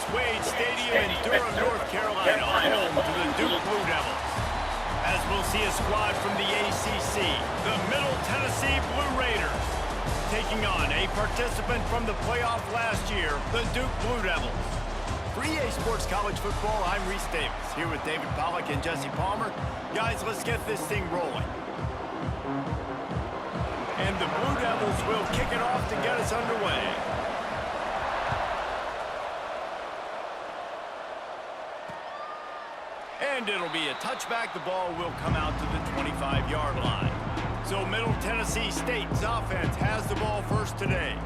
Thomas Wade Stadium in Durham, North Carolina, home to the Duke Blue Devils. As we'll see a squad from the ACC, the Middle Tennessee Blue Raiders, taking on a participant from the playoff last year, the Duke Blue Devils. For EA Sports College Football, I'm Reese Davis, here with David Pollack and Jesse Palmer. Guys, let's get this thing rolling. And the Blue Devils will kick it off to get us underway. And it'll be a touchback. The ball will come out to the 25-yard line. So Middle Tennessee State's offense has the ball first today.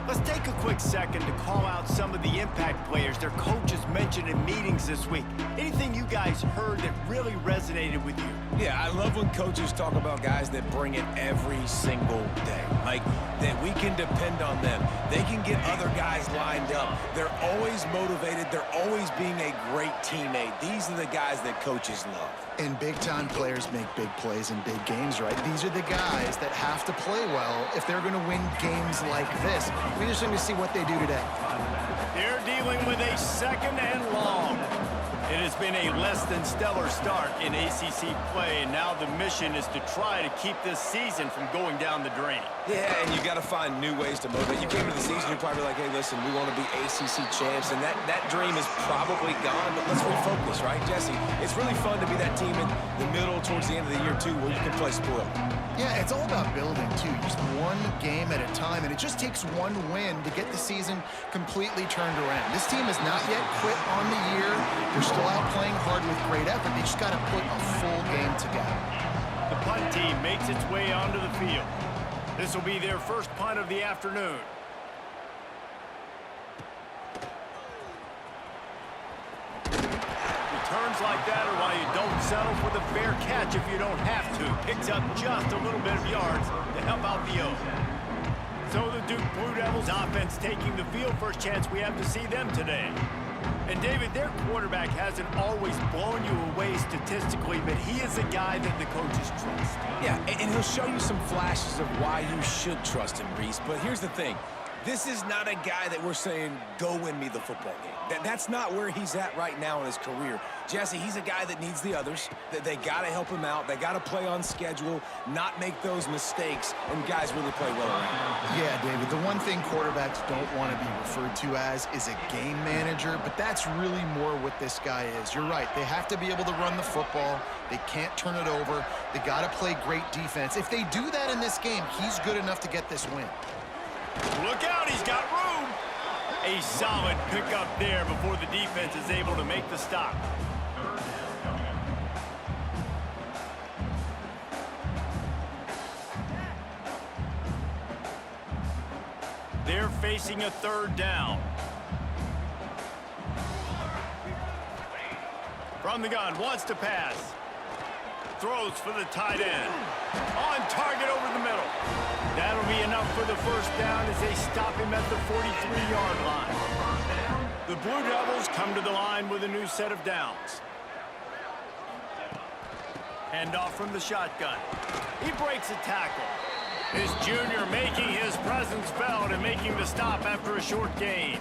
Let's take a quick second to call out some of the impact players their coaches mentioned in meetings this week. Anything you guys heard that really resonated with you? Yeah, I love when coaches talk about guys that bring it every single day. Like, that we can depend on them. They can get other guys lined up. They're always motivated. They're always being a great teammate. These are the guys that coaches love. And big-time players make big plays in big games, right? These are the guys that have to play well if they're going to win games like this. We just need to see what they do today. They're dealing with a second and long. It has been a less than stellar start in ACC play, and now the mission is to try to keep this season from going down the drain. Yeah, and you got to find new ways to motivate. You came to the season, you're probably like, hey, listen, we want to be ACC champs, and that dream is probably gone, but let's refocus, right, Jesse? It's really fun to be that team in the middle towards the end of the year, too, where you can play spoil. Yeah, it's all about building, too. Just one game at a time, and it just takes one win to get the season completely turned around. This team has not yet quit on the year. They're still out playing hard with great effort. They just got to put a full game together. The punt team makes its way onto the field. This will be their first punt of the afternoon. Returns like that are why you don't settle for the fair catch if you don't have to. Picks up just a little bit of yards to help out the O. So the Duke Blue Devils offense taking the field. First chance we have to see them today. And David, their quarterback hasn't always blown you away statistically, but he is a guy that the coaches trust. Yeah, and he'll show you some flashes of why you should trust him, Reese. But here's the thing. This is not a guy that we're saying, go win me the football game. That's not where he's at right now in his career. Jesse, he's a guy that needs the others. That they got to help him out. They got to play on schedule, not make those mistakes, and guys really play well around. Yeah, David, the one thing quarterbacks don't want to be referred to as is a game manager, but that's really more what this guy is. You're right. They have to be able to run the football. They can't turn it over. They got to play great defense. If they do that in this game, he's good enough to get this win. Look out, he's got room. A solid pickup there before the defense is able to make the stop. They're facing a third down. From the gun, wants to pass. Throws for the tight end. On target over the middle. That'll be enough for the first down as they stop him at the 43-yard line. The Blue Devils come to the line with a new set of downs. Handoff from the shotgun. He breaks a tackle. This junior making his presence felt and making the stop after a short gain.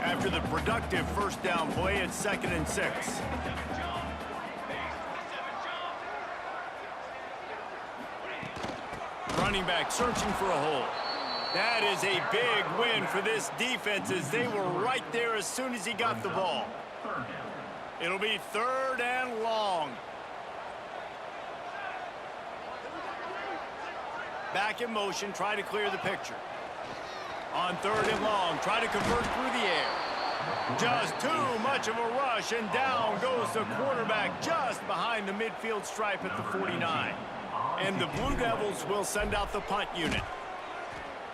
After the productive first down play, it's 2nd and 6. Running back searching for a hole. That is a big win for this defense as they were right there as soon as he got the ball. It'll be 3rd and long. Back in motion, try to clear the picture. On 3rd and long, try to convert through the air. Just too much of a rush, and down goes the quarterback just behind the midfield stripe at the 49. And the Blue Devils will send out the punt unit.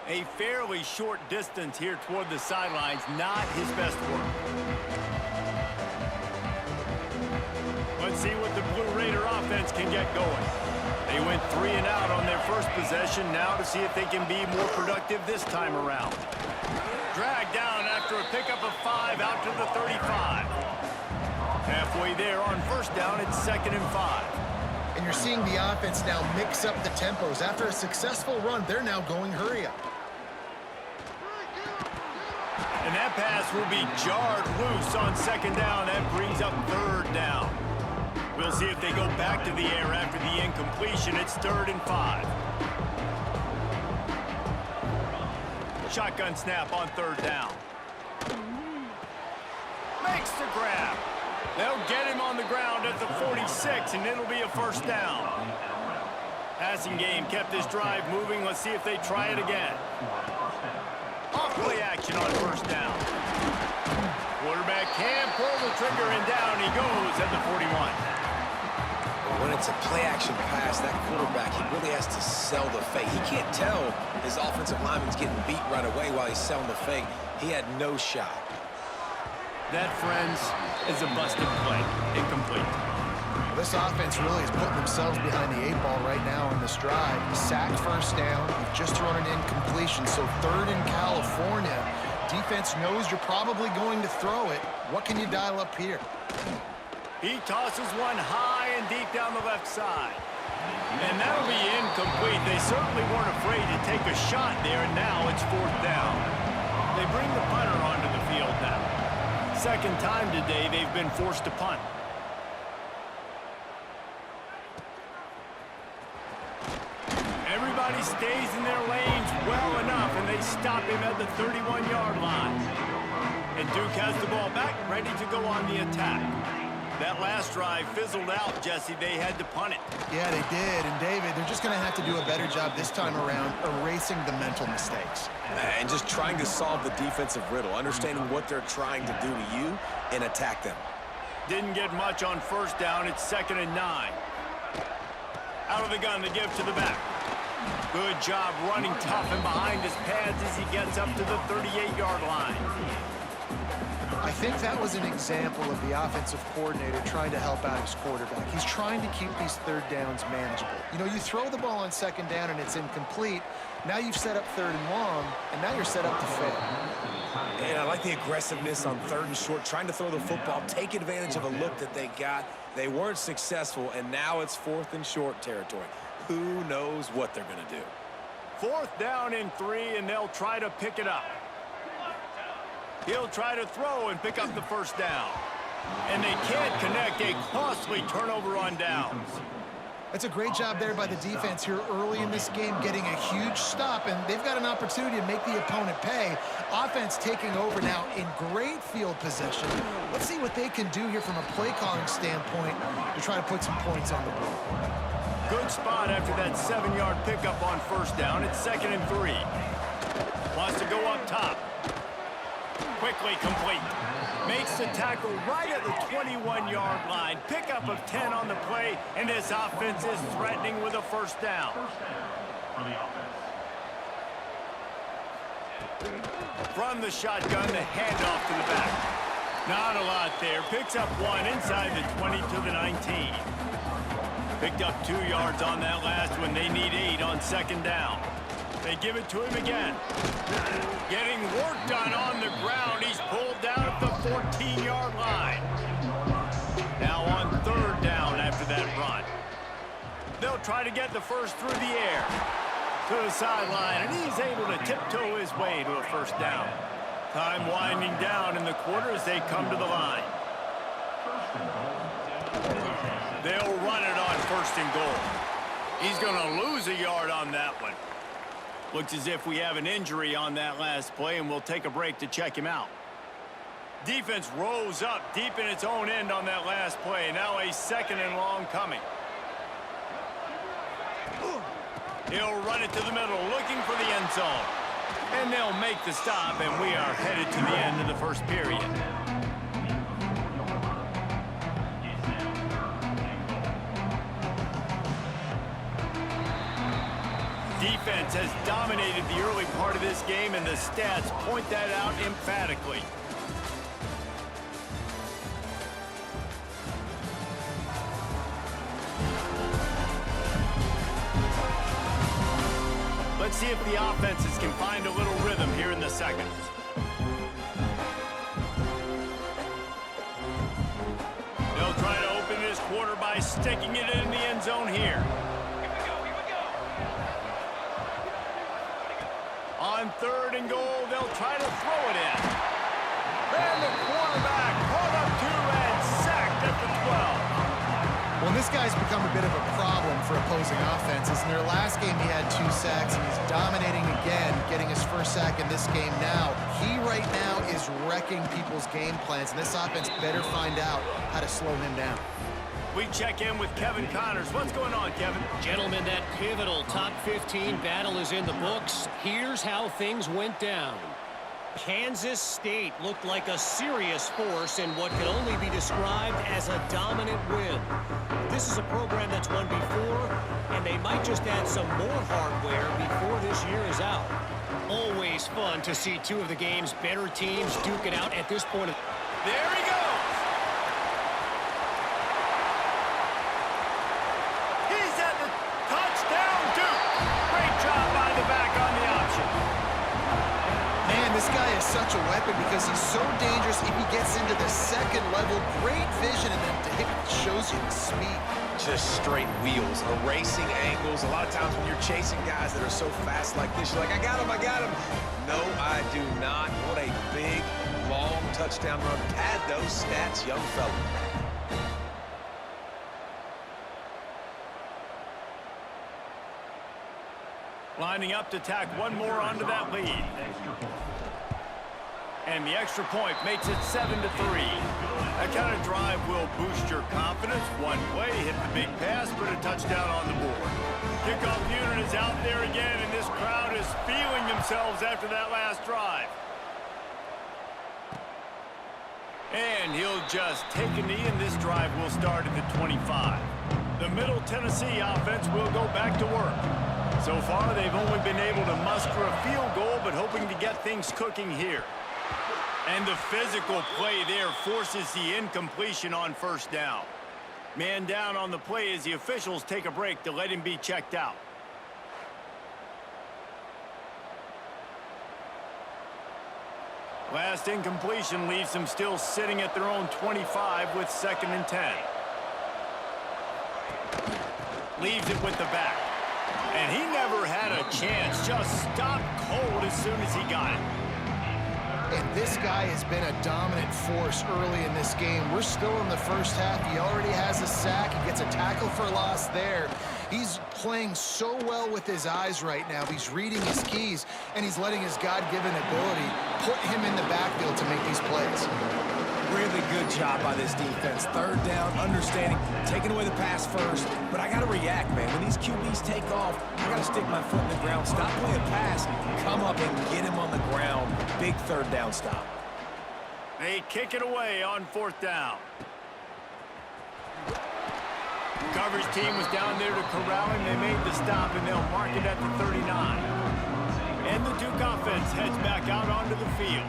A fairly short distance here toward the sidelines, not his best work. Let's see what the Blue Raider offense can get going. They went 3 and out on their first possession, now to see if they can be more productive this time around. Dragged down after a pickup of 5 out to the 35. Halfway there on first down, it's 2nd and 5. And you're seeing the offense now mix up the tempos. After a successful run, they're now going hurry up. And that pass will be jarred loose on second down. That brings up third down. We'll see if they go back to the air after the incompletion. It's 3rd and 5. Shotgun snap on 3rd down. Makes the grab. They'll get him on the ground at the 46, and it'll be a 1st down. Passing game kept this drive moving. Let's see if they try it again. Off play action on 1st down. Quarterback can pull the trigger, and down he goes at the 41. When it's a play-action pass, that quarterback, he really has to sell the fake. He can't tell his offensive lineman's getting beat right away while he's selling the fake. He had no shot. That, friends, is a busted play. Incomplete. This offense really is putting themselves behind the 8 ball right now in this drive. Sacked 1st down. You've just thrown an incompletion, so 3rd in California. Defense knows you're probably going to throw it. What can you dial up here? He tosses one high and deep down the left side. And that'll be incomplete. They certainly weren't afraid to take a shot there, and now it's 4th down. They bring the punter onto the field now. 2nd time today they've been forced to punt. Everybody stays in their lanes well enough, and they stop him at the 31-yard line. And Duke has the ball back, ready to go on the attack. That last drive fizzled out, Jesse. They had to punt it. Yeah, they did. And, David, they're just going to have to do a better job this time around erasing the mental mistakes. And just trying to solve the defensive riddle, understanding what they're trying to do to you and attack them. Didn't get much on 1st down. It's 2nd and 9. Out of the gun to give to the back. Good job running tough and behind his pads as he gets up to the 38-yard line. I think that was an example of the offensive coordinator trying to help out his quarterback. He's trying to keep these 3rd downs manageable. You know, you throw the ball on 2nd down and it's incomplete. Now you've set up 3rd and long, and now you're set up to fail. And I like the aggressiveness on 3rd and short, trying to throw the football, take advantage of a look that they got. They weren't successful, and now it's 4th and short territory. Who knows what they're going to do? 4th down and 3, and they'll try to pick it up. He'll try to throw and pick up the 1st down. And they can't connect. A costly turnover on downs. It's a great job there by the defense here early in this game, getting a huge stop, and they've got an opportunity to make the opponent pay. Offense taking over now in great field possession. Let's see what they can do here from a play calling standpoint to try to put some points on the board. Good spot after that 7-yard pickup on 1st down. It's 2nd and 3. Wants to go up top. Quickly complete. Makes the tackle right at the 21-yard line. Pickup of 10 on the play, and this offense is threatening with a 1st down. From the shotgun, the handoff to the back. Not a lot there. Picks up 1 inside the 20 to the 19. Picked up 2 yards on that last one. They need 8 on 2nd down. They give it to him again. Getting work done on the ground. He's pulled down at the 14-yard line. Now on 3rd down after that run. They'll try to get the 1st through the air. To the sideline, and he's able to tiptoe his way to a 1st down. Time winding down in the quarter as they come to the line. They'll run it on 1st and goal. He's going to lose a yard on that one. Looks as if we have an injury on that last play, and we'll take a break to check him out. Defense rose up deep in its own end on that last play. Now a 2nd and long coming. He'll run it to the middle, looking for the end zone. And they'll make the stop, and we are headed to the end of the 1st period. Defense has dominated the early part of this game, and the stats point that out emphatically. Let's see if the offenses can find a little rhythm here in the 2nd. They'll try to open this quarter by sticking it in the end zone here. On 3rd and goal, they'll try to throw it in. And the quarterback caught up to and sacked at the 12. Well, this guy's become a bit of a problem for opposing offenses. In their last game, he had 2 sacks, and he's dominating again, getting his first sack in this game now. He right now is wrecking people's game plans, and this offense better find out how to slow him down. We check in with Kevin Connors. What's going on, Kevin? Gentlemen, that pivotal top 15 battle is in the books. Here's how things went down. Kansas State looked like a serious force in what can only be described as a dominant win. This is a program that's won before, and they might just add some more hardware before this year is out. Always fun to see two of the game's better teams duke it out at this point. There he goes. He's at the touchdown, Duke. Great job by the back on the option. Man, this guy is such a weapon because he's so dangerous if he gets into the second level. Great vision, and then it shows you the speed. Just straight wheels, erasing angles. A lot of times when you're chasing guys that are so fast like this, you're like, I got him, I got him. No, I do not. What a big, long touchdown run. Pad those stats, young fella. Lining up to tack one more onto that lead. And the extra point makes it 7-3. That kind of drive will boost your confidence. One play, hit the big pass, put a touchdown on the board. Kickoff unit is out there again, and this crowd is feeling themselves after that last drive. And he'll just take a knee, and this drive will start at the 25. The Middle Tennessee offense will go back to work. So far, they've only been able to muster a field goal, but hoping to get things cooking here. And the physical play there forces the incompletion on first down. Man down on the play as the officials take a break to let him be checked out. Last incompletion leaves them still sitting at their own 25 with 2nd and 10. Leaves it with the back. And he never had a chance. Just stopped cold as soon as he got it. And this guy has been a dominant force early in this game. We're still in the first half. He already has a sack. He gets a tackle for loss there. He's playing so well with his eyes right now. He's reading his keys, and he's letting his God-given ability put him in the backfield to make these plays. Really good job by this defense. 3rd down, understanding, taking away the pass first. But I got to react, man. When these QBs take off, I got to stick my foot in the ground, stop playing pass, come up and get him on the ground. Big 3rd down stop. They kick it away on 4th down. Coverage team was down there to corral him. They made the stop, and they'll mark it at the 39. And the Duke offense heads back out onto the field.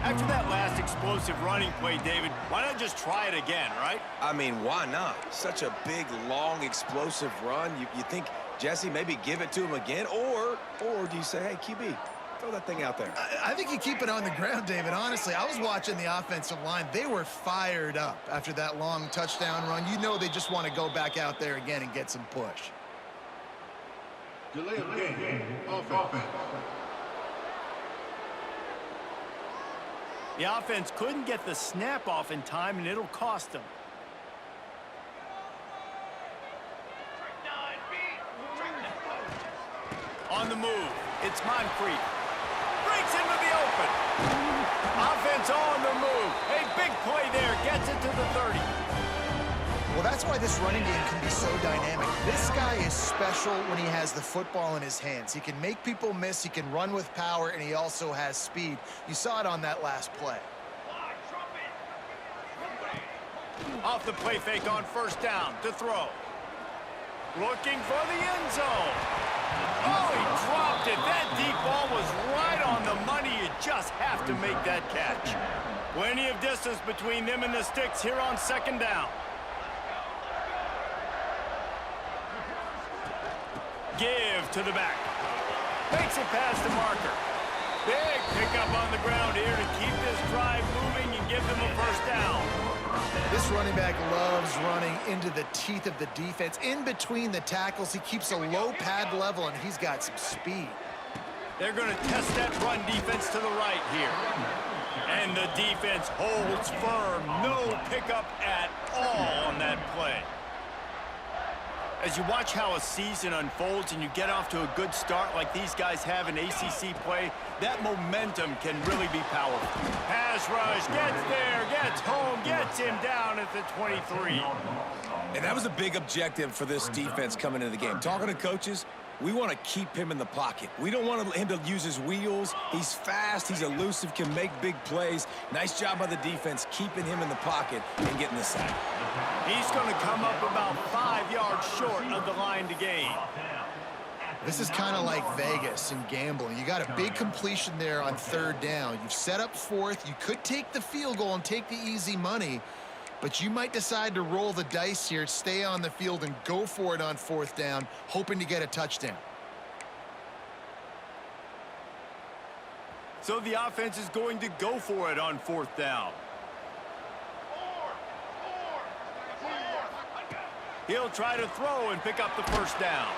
After that last explosive running play, David, why not just try it again, right? I mean, why not? Such a big, long, explosive run. You think, Jesse, maybe give it to him again? Or do you say, hey, QB, throw that thing out there? I think you keep it on the ground, David. Honestly, I was watching the offensive line. They were fired up after that long touchdown run. You know they just want to go back out there again and get some push. Delay of game. Offense. The offense couldn't get the snap off in time, and it'll cost them. On the move, it's Moncrief. Breaks into the open. Offense on the move. A big play there. Gets it to the 30. Well, that's why this running game can be so dynamic. This guy is special when he has the football in his hands. He can make people miss, he can run with power, and he also has speed. You saw it on that last play. Off the play fake on 1st down to throw. Looking for the end zone. Oh, he dropped it. That deep ball was right on the money. You just have to make that catch. Plenty of distance between them and the sticks here on 2nd down. Give to the back. Makes it past the marker. Big pickup on the ground here to keep this drive moving and give them a 1st down. This running back loves running into the teeth of the defense. In between the tackles, he keeps a low pad level, and he's got some speed. They're going to test that run defense to the right here. And the defense holds firm. No pickup at all on that play. As you watch how a season unfolds and you get off to a good start like these guys have in ACC play, that momentum can really be powerful. Pass rush, gets there, gets home, gets him down at the 23. And that was a big objective for this defense coming into the game. Talking to coaches, we want to keep him in the pocket. We don't want him to use his wheels. He's fast, he's elusive, can make big plays. Nice job by the defense keeping him in the pocket and getting the sack. He's going to come up about 5 yards short of the line to gain. This is kind of like Vegas and gambling. You got a big completion there on 3rd down. You've set up 4th. You could take the field goal and take the easy money, but you might decide to roll the dice here, stay on the field, and go for it on 4th down, hoping to get a touchdown. So the offense is going to go for it on 4th down. He'll try to throw and pick up the 1st down.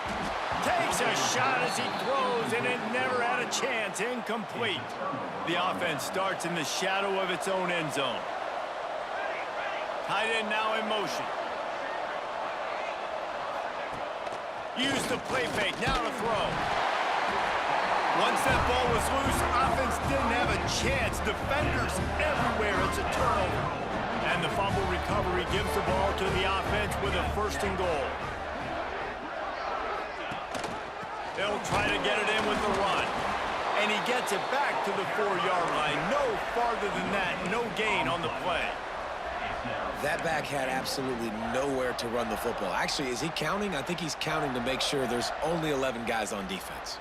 Takes a shot as he throws, and it never had a chance. Incomplete. The offense starts in the shadow of its own end zone. Tight end now in motion. Use the play fake, now to throw. Once that ball was loose, offense didn't have a chance. Defenders everywhere, it's a turnover. And the fumble recovery gives the ball to the offense with a 1st and goal. They'll try to get it in with the run. And he gets it back to the 4-yard line. No farther than that, no gain on the play. That back had absolutely nowhere to run the football. Actually, is he counting? I think he's counting to make sure there's only 11 guys on defense.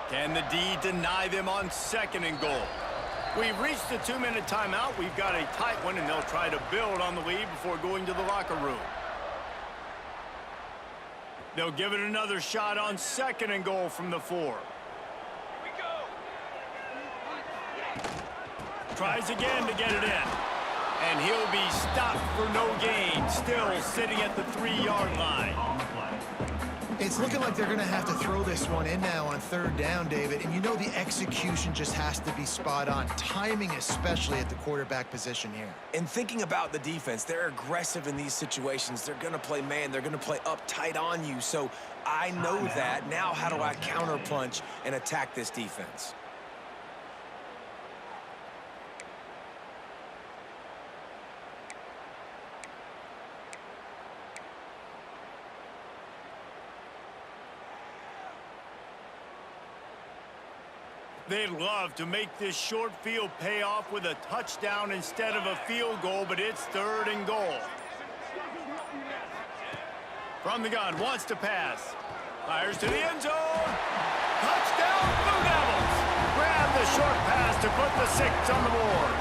Can the D deny them on 2nd and goal? We've reached the 2-minute timeout. We've got a tight one, and they'll try to build on the lead before going to the locker room. They'll give it another shot on 2nd and goal from the 4. Tries again to get it in. And he'll be stopped for no gain, still sitting at the 3-yard line. It's looking like they're going to have to throw this one in now on 3rd down, David. And you know the execution just has to be spot on. Timing especially at the quarterback position here. And thinking about the defense, they're aggressive in these situations. They're going to play man. They're going to play up tight on you. So I know that. Now how do I counterpunch and attack this defense? They'd love to make this short field pay off with a touchdown instead of a field goal, but it's 3rd and goal. From the gun, wants to pass. Fires to the end zone. Touchdown, Blue Devils! Grab the short pass to put the 6 on the board.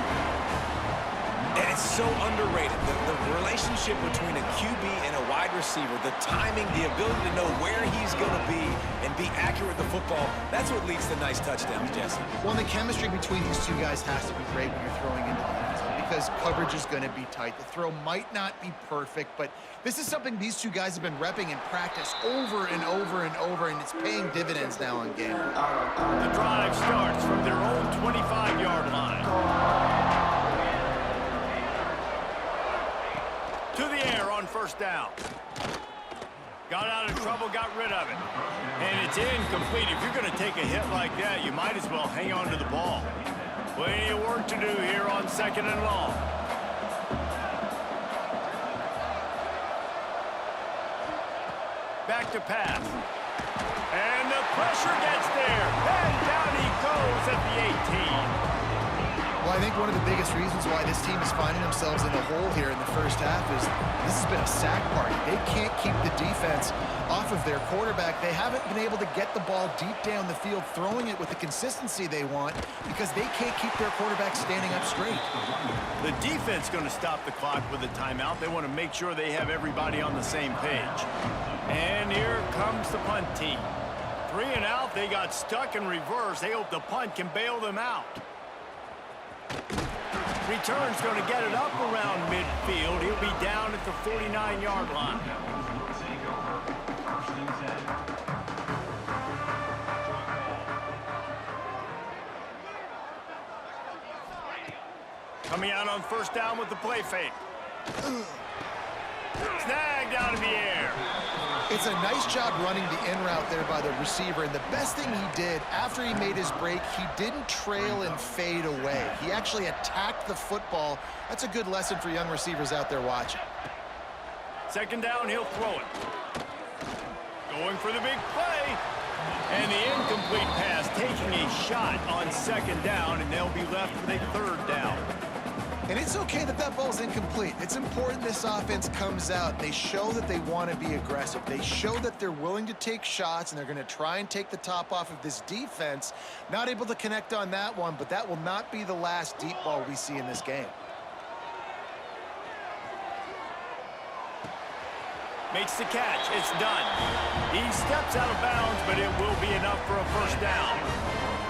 And it's so underrated. The relationship between a QB and a wide receiver, the timing, the ability to know where he's going to be and be accurate with the football, that's what leads to nice touchdowns, Jesse. Well, the chemistry between these two guys has to be great when you're throwing into the end zone because coverage is going to be tight. The throw might not be perfect, but this is something these two guys have been repping in practice over and over and over, and it's paying dividends now on game. The drive starts from their own 25-yard line. To the air on 1st down. Got out of trouble, got rid of it. And it's incomplete. If you're going to take a hit like that, you might as well hang on to the ball. Plenty of work to do here on 2nd and long. Back to pass. And the pressure gets there. And down he goes at the 18. Well, I think one of the biggest reasons why this team is finding themselves in a hole here in the 1st half is this has been a sack party. They can't keep the defense off of their quarterback. They haven't been able to get the ball deep down the field, throwing it with the consistency they want because they can't keep their quarterback standing up straight. The defense going to stop the clock with a timeout. They want to make sure they have everybody on the same page. And here comes the punt team. 3 and out. They got stuck in reverse. They hope the punt can bail them out. Return's going to get it up around midfield. He'll be down at the 49-yard line. Coming out on first down with the play fake. Snagged out of the air. It's a nice job running the in route there by the receiver, and the best thing he did after he made his break, he didn't trail and fade away. He actually attacked the football. That's a good lesson for young receivers out there watching. Second down, he'll throw it. Going for the big play. And the incomplete pass, taking a shot on second down, and they'll be left with a third down. And it's okay that that ball's incomplete. It's important this offense comes out. They show that they want to be aggressive. They show that they're willing to take shots, and they're going to try and take the top off of this defense. Not able to connect on that one, but that will not be the last deep ball we see in this game. Makes the catch. It's done. He steps out of bounds, but it will be enough for a first down.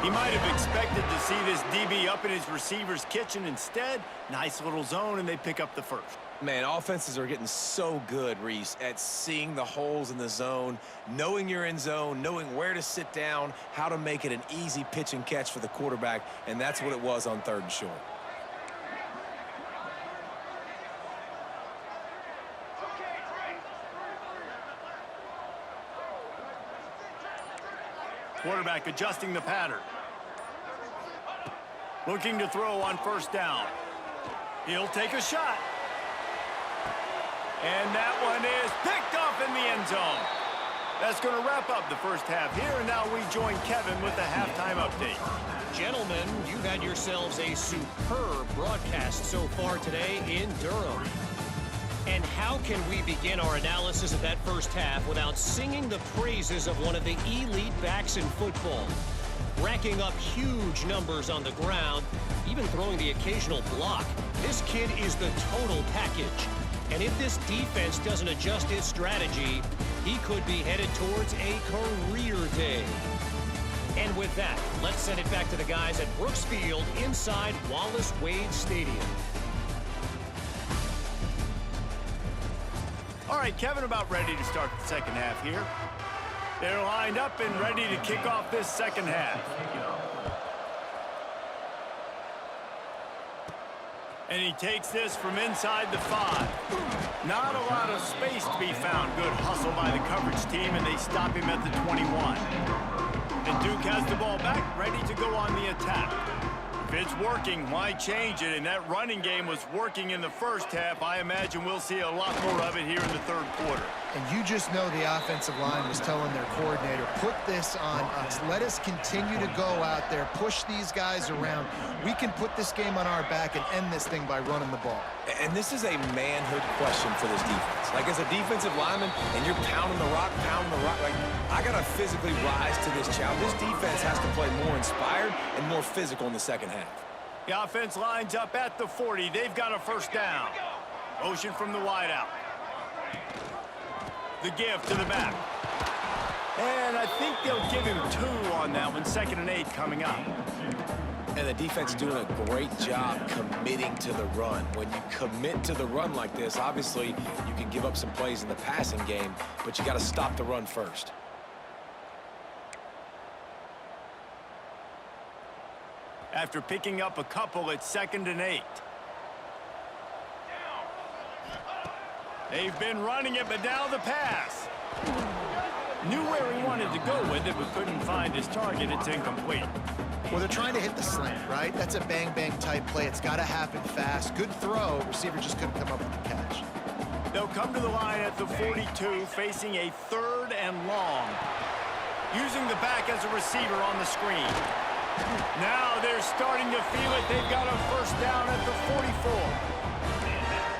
He might have expected to see this DB up in his receiver's kitchen. Instead, nice little zone, and they pick up the first. Man, offenses are getting so good, Reese, at seeing the holes in the zone, knowing you're in zone, knowing where to sit down, how to make it an easy pitch and catch for the quarterback, and that's what it was on 3rd and short. Quarterback adjusting the pattern. Looking to throw on first down. He'll take a shot. And that one is picked off in the end zone. That's going to wrap up the first half here, and now we join Kevin with the halftime update. Gentlemen, you've had yourselves a superb broadcast so far today in Durham. And how can we begin our analysis of that first half without singing the praises of one of the elite backs in football? Racking up huge numbers on the ground, even throwing the occasional block. This kid is the total package. And if this defense doesn't adjust its strategy, he could be headed towards a career day. And with that, let's send it back to the guys at Brooks Field inside Wallace Wade Stadium. All right, Kevin, about ready to start the second half here. They're lined up and ready to kick off this second half. And he takes this from inside the 5. Not a lot of space to be found. Good hustle by the coverage team, and they stop him at the 21. And Duke has the ball back, ready to go on the attack. If it's working, why change it? And that running game was working in the first half. I imagine we'll see a lot more of it here in the third quarter. And you just know the offensive line was telling their coordinator, put this on us. Let us continue to go out there, push these guys around. We can put this game on our back and end this thing by running the ball. And this is a manhood question for this defense. Like, as a defensive lineman, and you're pounding the rock, like, I got to physically rise to this challenge. This defense has to play more inspired and more physical in the second half. The offense lines up at the 40. They've got a first down. Motion from the wideout. The give to the back. And I think they'll give him 2 on that one. 2nd and 8 coming up. And the defense doing a great job committing to the run. When you commit to the run like this, obviously you can give up some plays in the passing game, but you got to stop the run first. After picking up a couple, it's 2nd and 8. They've been running it, but now the pass. Knew where he wanted to go with it, but couldn't find his target. It's incomplete. Well, they're trying to hit the slant, right? That's a bang-bang type play. It's got to happen fast. Good throw. Receiver just couldn't come up with the catch. They'll come to the line at the 42, facing a 3rd and long. Using the back as a receiver on the screen. Now they're starting to feel it. They've got a first down at the 44.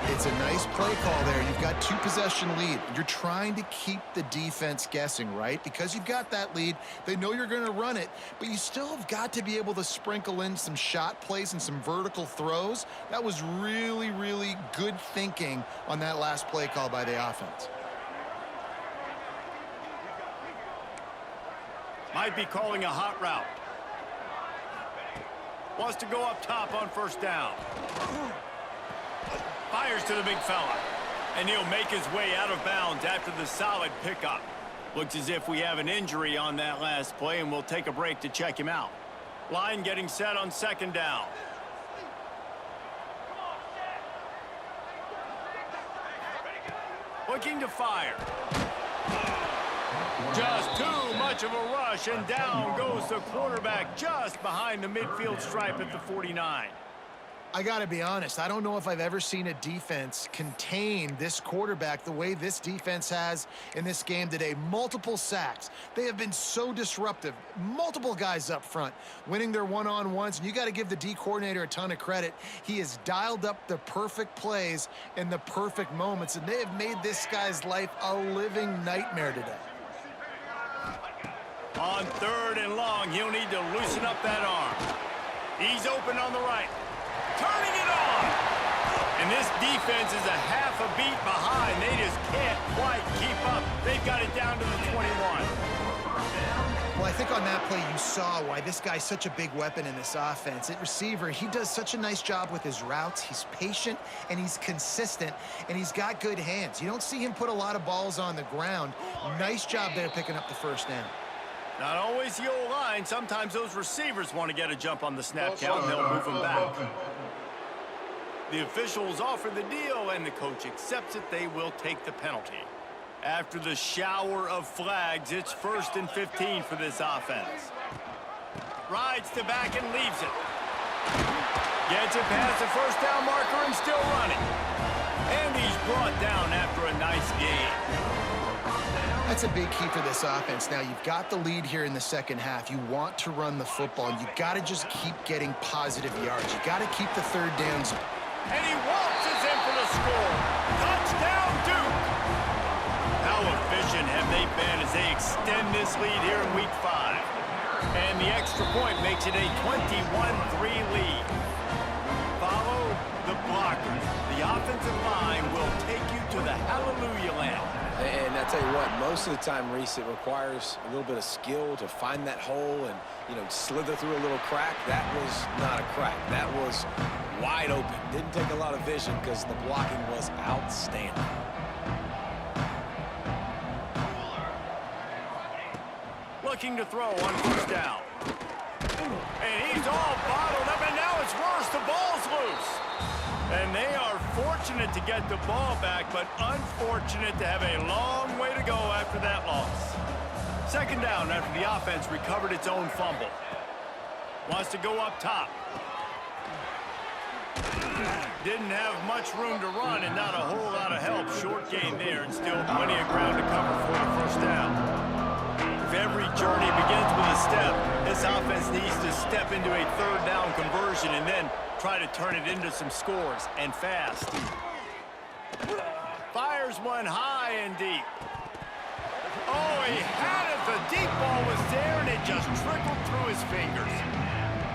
It's a nice play call there. You've got 2-possession lead. You're trying to keep the defense guessing, right? Because you've got that lead. They know you're going to run it, but you still have got to be able to sprinkle in some shot plays and some vertical throws. That was really, really good thinking on that last play call by the offense. Might be calling a hot route. Wants to go up top on first down. Fires to the big fella. And he'll make his way out of bounds after the solid pickup. Looks as if we have an injury on that last play, and we'll take a break to check him out. Line getting set on 2nd down. Looking to fire. Just too much of a rush, and down goes the quarterback just behind the midfield stripe at the 49. I got to be honest, I don't know if I've ever seen a defense contain this quarterback the way this defense has in this game today. Multiple sacks. They have been so disruptive. Multiple guys up front winning their one-on-ones, and you got to give the D coordinator a ton of credit. He has dialed up the perfect plays in the perfect moments, and they have made this guy's life a living nightmare today. On 3rd and long, he'll need to loosen up that arm. He's open on the right. Turning it on! And this defense is a half a beat behind. They just can't quite keep up. They've got it down to the 21. Well, I think on that play you saw why this guy's such a big weapon in this offense. At receiver, he does such a nice job with his routes. He's patient, and he's consistent, and he's got good hands. You don't see him put a lot of balls on the ground. Nice job there picking up the first down. Not always the old line. Sometimes those receivers want to get a jump on the snap count, and they'll move them back. The officials offer the deal, and the coach accepts it. They will take the penalty. After the shower of flags, it's 1st and 15 for this offense. Rides to back and leaves it. Gets it past the first down marker and still running. And he's brought down after a nice gain. That's a big key for this offense. Now, you've got the lead here in the second half. You want to run the football. You got to just keep getting positive yards. You got to keep the 3rd downs. And he waltzes in for the score. Touchdown, Duke! How efficient have they been as they extend this lead here in Week 5? And the extra point makes it a 21-3 lead. Follow the blockers. The offensive line will take you to the hallelujah land. And I tell you what, most of the time, Reese, it requires a little bit of skill to find that hole and, slither through a little crack. That was not a crack. That was wide open. Didn't take a lot of vision because the blocking was outstanding. Looking to throw on 1st down. And he's all bottled up, and now it's worse. The ball's loose. And they are fortunate to get the ball back, but unfortunate to have a long way to go after that loss. 2nd down after the offense recovered its own fumble. Wants to go up top. Didn't have much room to run and not a whole lot of help. Short gain there and still plenty of ground to cover for the 1st down. If every journey begins with a step, this offense needs to step into a 3rd down conversion and then try to turn it into some scores, and fast. Fires one high and deep. Oh, he had it. The deep ball was there, and it just trickled through his fingers.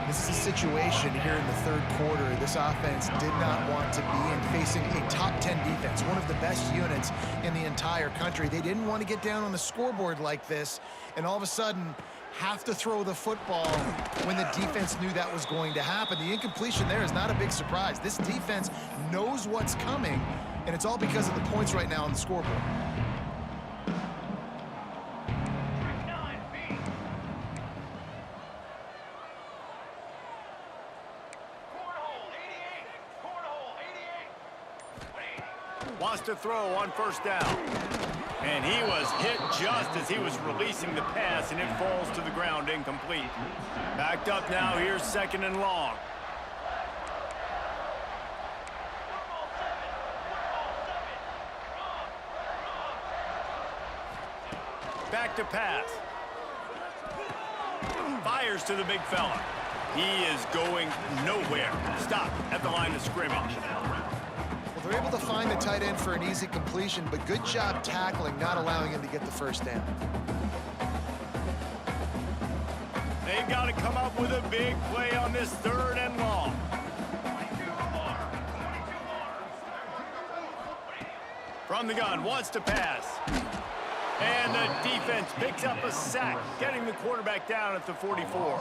This is a situation here in the 3rd quarter this offense did not want to be in, facing a top 10 defense, one of the best units in the entire country. They didn't want to get down on the scoreboard like this, and all of a sudden have to throw the football when the defense knew that was going to happen. The incompletion there is not a big surprise. This defense knows what's coming, and it's all because of the points right now on the scoreboard. Wants to throw on 1st down. And he was hit just as he was releasing the pass, and it falls to the ground incomplete. Backed up now, here's 2nd and long. Back to pass. Fires to the big fella. He is going nowhere. Stop at the line of scrimmage. They're able to find the tight end for an easy completion, but good job tackling, not allowing him to get the 1st down. They've got to come up with a big play on this 3rd and long. From the gun, wants to pass. And the defense picks up a sack, getting the quarterback down at the 44.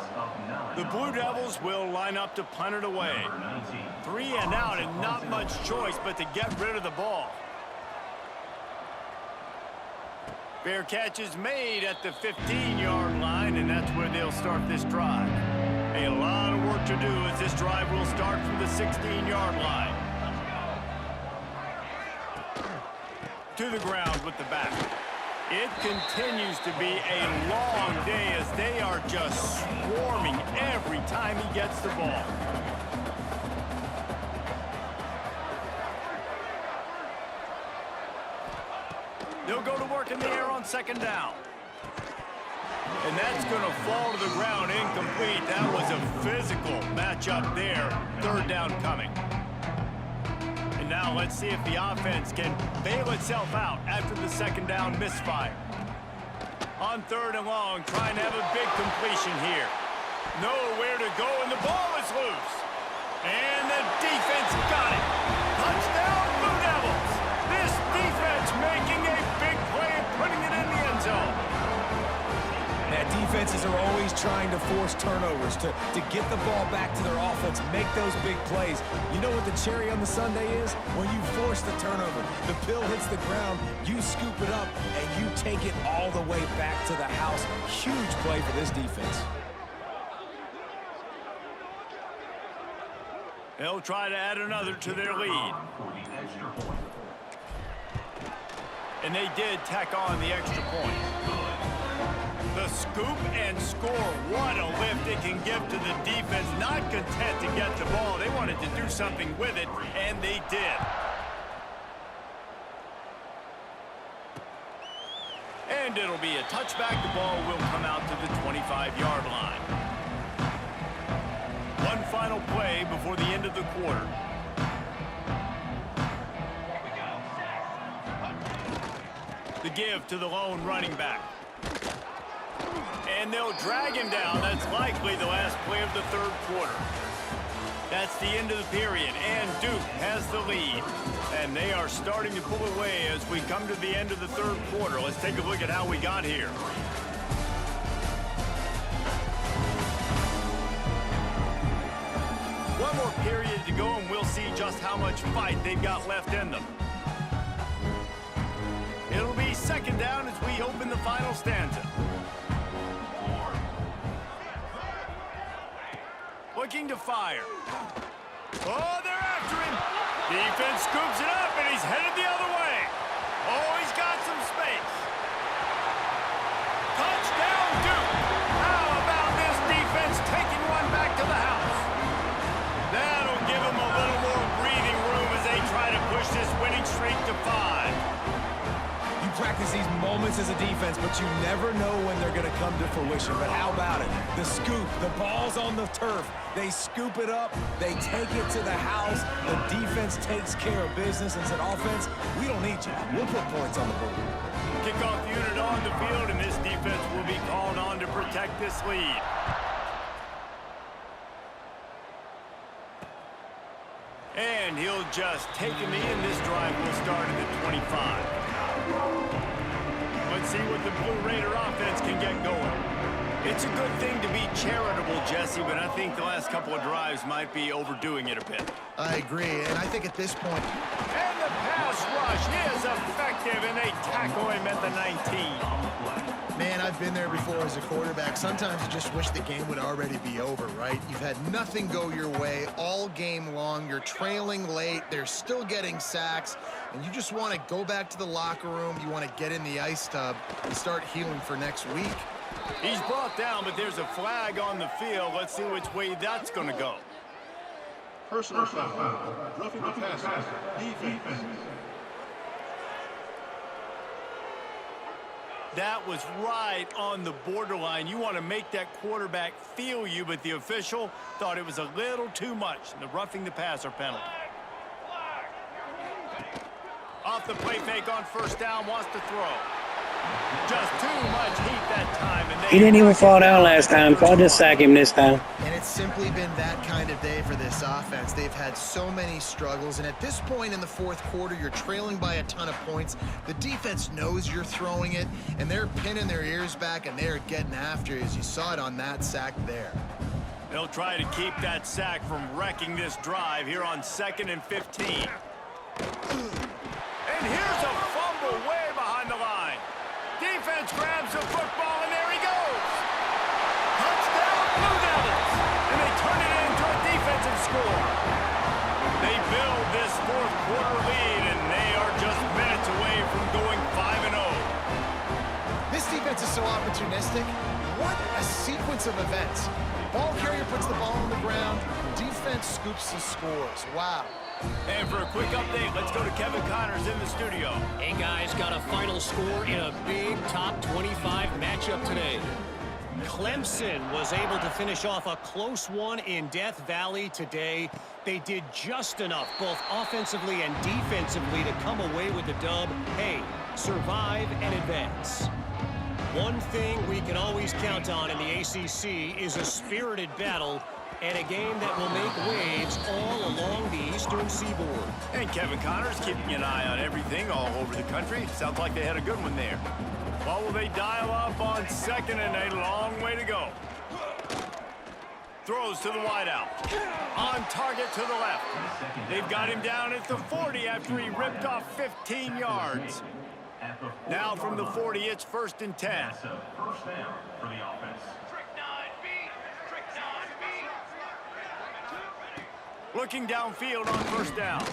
The Blue Devils will line up to punt it away. 3 and out, and not much choice but to get rid of the ball. Fair catch is made at the 15-yard line, and that's where they'll start this drive. A lot of work to do as this drive will start from the 16-yard line. To the ground with the back. It continues to be a long day as they are just swarming every time he gets the ball. They'll go to work in the air on second down. And that's going to fall to the ground incomplete. That was a physical matchup there. Third down coming. And now let's see if the offense can bail itself out after the second down misfire. On third and long, trying to have a big completion here. Nowhere to go, and the ball is loose. And the defense got it. Touchdown, Blue Devils. This defense making a big play and putting it in the end zone. Now, defenses are always trying to force turnovers to get the ball back to their offense, make those big plays. You know what the cherry on the sundae is? When you force the turnover, the pill hits the ground, you scoop it up, and you take it all the way back to the house. Huge play for this defense. They'll try to add another to their lead. And they did tack on the extra point. The scoop and score. What a lift it can give to the defense. Not content to get the ball. They wanted to do something with it, and they did. And it'll be a touchback. The ball will come out to the 25-yard line. One final play before the end of the quarter. The give to the lone running back. And they'll drag him down. That's likely the last play of the third quarter. That's the end of the period, and Duke has the lead. And they are starting to pull away as we come to the end of the third quarter. Let's take a look at how we got here. One more period to go, and we'll see just how much fight they've got left in them. It'll be second down as we open the final stanza. Looking to fire. Oh, they're after him. Defense scoops it up, and he's headed the other way. Oh, he's got some space. Touchdown, Duke. How about this defense taking one back to the house? That'll give them a little more breathing room as they try to push this winning streak to 5. You practice these moments as a defense, but you never know when they're going to come to fruition. But how about it? The scoop, the ball's on the turf. They scoop it up. They take it to the house. The defense takes care of business and said, offense, we don't need you. We'll put points on the board. Kickoff unit on the field, and this defense will be called on to protect this lead. And he'll just take him in. This drive will start at the 25. Let's see what the Blue Raider offense can get going. It's a good thing to be charitable, Jesse, but I think the last couple of drives might be overdoing it a bit. I agree, and I think at this point... And the pass rush is effective, and they tackle him at the 19. Man, I've been there before as a quarterback. Sometimes you just wish the game would already be over, right? You've had nothing go your way all game long. You're trailing late. They're still getting sacks, and you just want to go back to the locker room. You want to get in the ice tub and start healing for next week. He's brought down, but there's a flag on the field. Let's see which way that's going to go. Personal foul. Roughing the passer. Defense. That was right on the borderline. You want to make that quarterback feel you, but the official thought it was a little too much. The roughing the passer penalty. Off the play fake on first down, wants to throw. Just too much heat that time. And he didn't even fall down last time, so I'll just sack him this time. And it's simply been that kind of day for this offense. They've had so many struggles, and at this point in the fourth quarter, you're trailing by a ton of points. The defense knows you're throwing it, and they're pinning their ears back, and they're getting after you, as you saw it on that sack there. They'll try to keep that sack from wrecking this drive here on 2nd and 15. And here's a fumble way behind the line. Defense grabs the football, and there he goes. Touchdown, Blue Devils. And they turn it into a defensive score. They build this fourth quarter lead, and they are just minutes away from so opportunistic. What a sequence of events. Ball carrier puts the ball on the ground. Defense scoops and scores. Wow. And for a quick update, let's go to Kevin Connors in the studio. Hey, guys, got a final score in a big top 25 matchup today. Clemson was able to finish off a close one in Death Valley today. They did just enough, both offensively and defensively, to come away with the dub. Hey, survive and advance. One thing we can always count on in the ACC is a spirited battle and a game that will make waves all along the Eastern Seaboard. And Kevin Connors keeping an eye on everything all over the country. Sounds like they had a good one there. What will they dial up on second and a long way to go? Throws to the wideout. On target to the left. They've got him down at the 40 after he ripped off 15 yards. Now from the 40, it's 1st and 10. First down for the offense. Looking downfield on 1st down.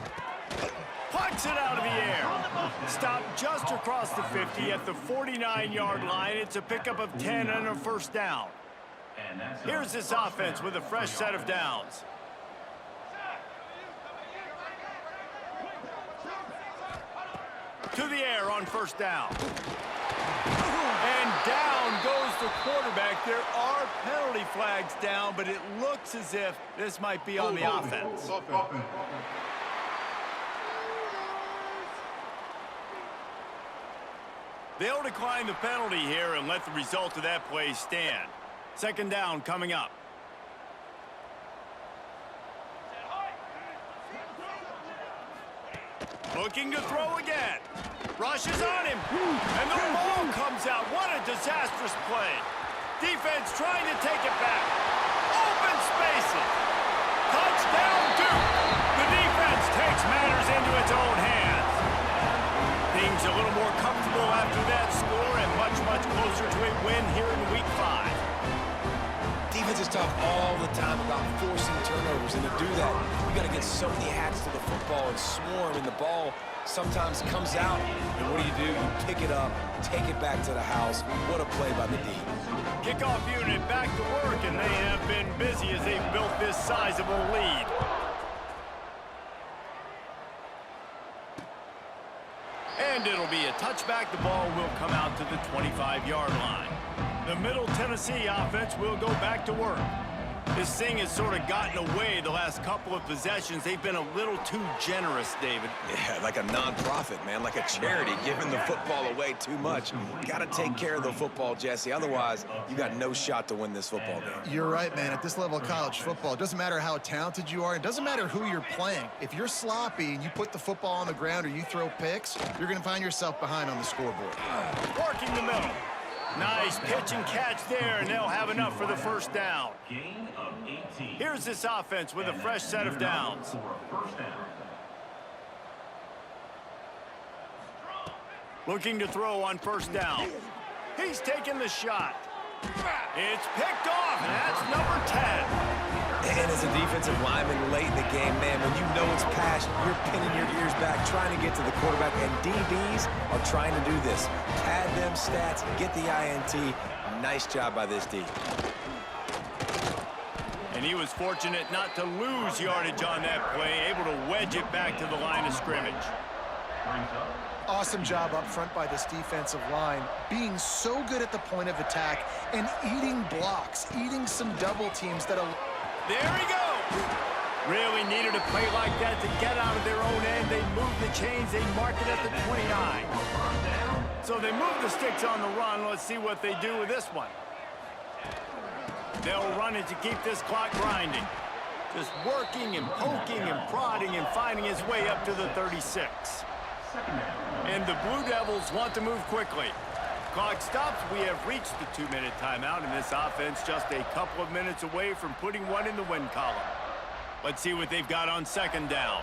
Pucks it out of the air. Stopped just across the 50 at the 49-yard line. It's a pickup of 10 and a 1st down. Here's this offense with a fresh set of downs. To the air on 1st down. And down goes the quarterback. There are penalty flags down, but it looks as if this might be on the offense. They'll decline the penalty here and let the result of that play stand. 2nd down coming up. Looking to throw again. Rushes on him. And the ball comes out. What a disastrous play. Defense trying to take it back. Open spaces. Touchdown Duke. The defense takes matters into its own hands. Things a little more comfortable after that score and much, much closer to a win here in Week 5. Defense is talk all the time about forcing turnovers, and to do that, you got to get so many hats to the football and swarm, and the ball sometimes comes out, and what do? You pick it up, take it back to the house. What a play by the D. Kickoff unit back to work, and they have been busy as they've built this sizable lead. And it'll be a touchback. The ball will come out to the 25-yard line. The Middle Tennessee offense will go back to work. This thing has sort of gotten away the last couple of possessions. They've been a little too generous, David. Yeah, like a non-profit, man, like a charity, giving the football away too much. Got to take care of the football, Jesse. Otherwise, you got no shot to win this football game. You're right, man. At this level of college football, it doesn't matter how talented you are. It doesn't matter who you're playing. If you're sloppy and you put the football on the ground or you throw picks, you're going to find yourself behind on the scoreboard. Working the middle. Nice pitch and catch there, and they'll have enough for the 1st down. Gain of 18. Here's this offense with a fresh set of downs. Looking to throw on 1st down. He's taking the shot. It's picked off, and that's number 10. And as a defensive lineman late in the game, man, when you know it's passed, you're pinning your ears back, trying to get to the quarterback, and DBs are trying to do this. Pad them stats, get the INT. Nice job by this D. And he was fortunate not to lose yardage on that play, able to wedge it back to the line of scrimmage. Awesome job up front by this defensive line, being so good at the point of attack and eating blocks, eating some double teams that'll... There he goes. Really needed a play like that to get out of their own end. They moved the chains. They mark it at the 29. So they move the sticks on the run. Let's see what they do with this one. They'll run it to keep this clock grinding. Just working and poking and prodding and finding his way up to the 36. And the Blue Devils want to move quickly. Clock stops. We have reached the 2-minute timeout, and this offense just a couple of minutes away from putting one in the win column. Let's see what they've got on 2nd down.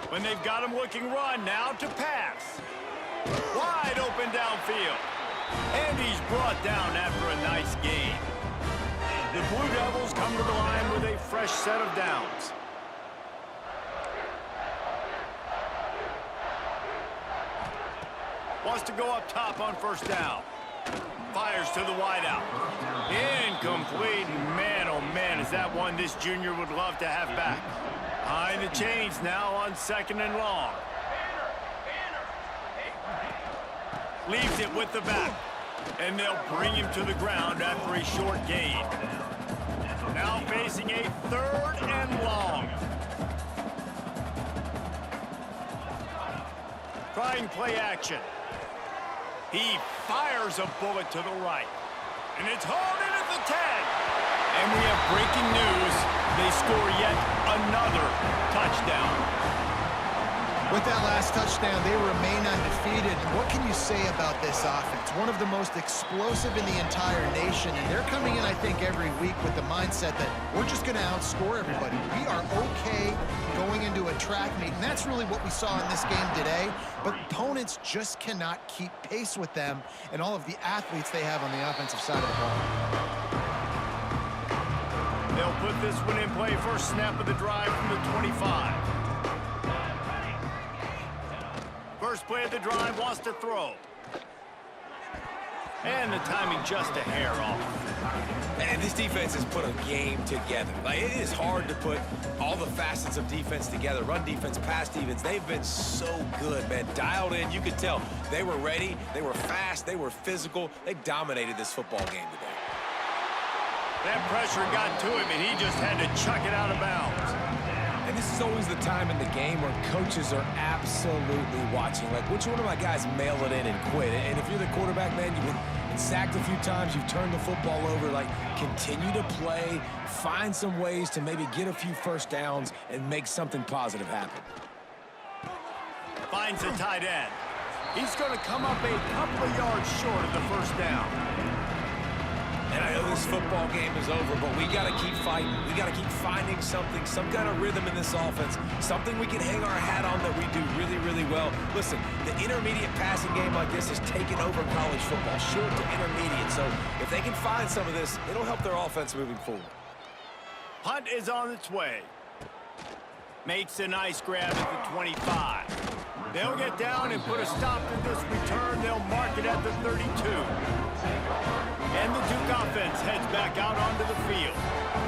When they've got him looking run, now to pass. Wide open downfield. And he's brought down after a nice gain. The Blue Devils come to the line with a fresh set of downs. Wants to go up top on first down. Fires to the wideout. Incomplete. Man, oh man, is that one this junior would love to have back. Behind the chains now on 2nd and long. Leaves it with the back. And they'll bring him to the ground after a short gain. Now facing a 3rd and long. Trying play action. He fires a bullet to the right. And it's hauled in at the 10. And we have breaking news. They score yet another touchdown. With that last touchdown, they remain undefeated. What can you say about this offense? One of the most explosive in the entire nation, and they're coming in, I think, every week with the mindset that we're just going to outscore everybody. We are okay going into a track meet, and that's really what we saw in this game today. But opponents just cannot keep pace with them and all of the athletes they have on the offensive side of the ball. They'll put this one in play. First snap of the drive from the 25. First play of the drive, wants to throw. And the timing just a hair off. And this defense has put a game together. Like, it is hard to put all the facets of defense together. Run defense, pass defense. They've been so good, man. Dialed in. You could tell they were ready. They were fast. They were physical. They dominated this football game today. That pressure got to him, and he just had to chuck it out of bounds. And this is always the time in the game where coaches are absolutely watching. Like, which one of my guys mail it in and quit? And if you're the quarterback, man, you've been sacked a few times, you've turned the football over. Like, continue to play, find some ways to maybe get a few first downs and make something positive happen. Finds the tight end. He's going to come up a couple of yards short of the first down. And I know this football game is over, but we got to keep fighting. We got to keep finding something, some kind of rhythm in this offense, something we can hang our hat on that we do really, really well. Listen, the intermediate passing game like this has taken over college football, short to intermediate. So if they can find some of this, it'll help their offense moving forward. Punt is on its way. Makes a nice grab at the 25. They'll get down and put a stop to this return. They'll mark it at the 32. And the Duke offense heads back out onto the field.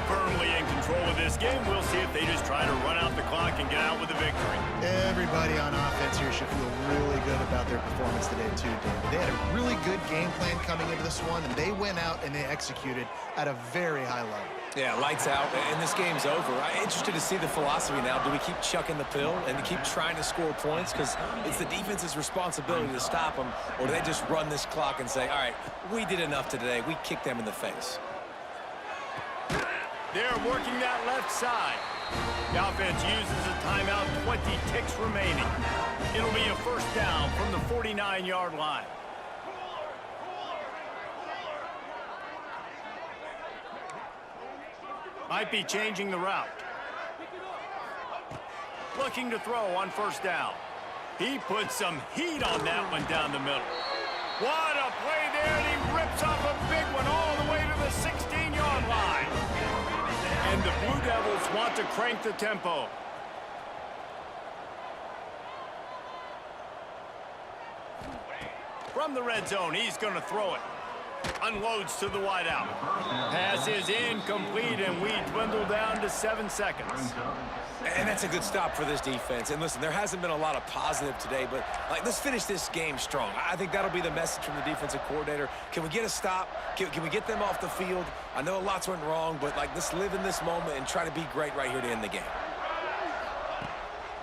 Firmly in control of this game. We'll see if they just try to run out the clock and get out with a victory. Everybody on offense here should feel really good about their performance today too, David. They had a really good game plan coming into this one, and they went out and they executed at a very high level. Yeah, lights out, and this game's over. I'm interested to see the philosophy now. Do we keep chucking the pill and keep trying to score points? Because it's the defense's responsibility to stop them, or do they just run this clock and say, all right, we did enough today. We kicked them in the face. They're working that left side. The offense uses a timeout, 20 ticks remaining. It'll be a first down from the 49-yard line. Might be changing the route. Looking to throw on first down. He puts some heat on that one down the middle. What a play there, and he rips off a big one all the way to the 16-yard line. And the Blue Devils want to crank the tempo. From the red zone, he's going to throw it. Unloads to the wideout. Pass is incomplete, and we dwindle down to 7 seconds. And that's a good stop for this defense. And listen, there hasn't been a lot of positive today, but let's finish this game strong. I think that'll be the message from the defensive coordinator. Can we get a stop? Can we get them off the field? I know lots went wrong, but let's live in this moment and try to be great right here to end the game.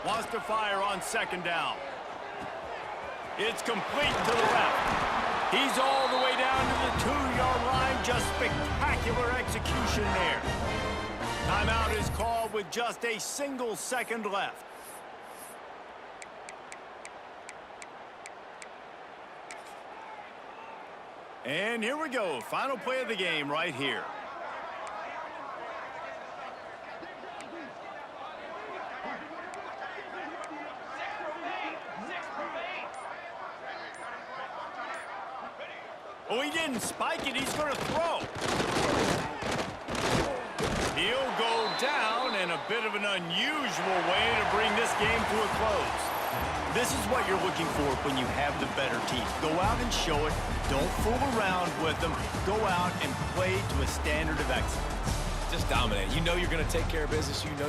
Wants to fire on second down. It's complete to the left. He's all the way down to the 2-yard line. Just spectacular execution there. Timeout is called with just a single second left. And here we go. Final play of the game right here. Oh, he didn't spike it. He's going to throw. He'll go down in a bit of an unusual way to bring this game to a close. This is what you're looking for when you have the better team. Go out and show it. Don't fool around with them. Go out and play to a standard of excellence. Just dominate. You know you're going to take care of business. You know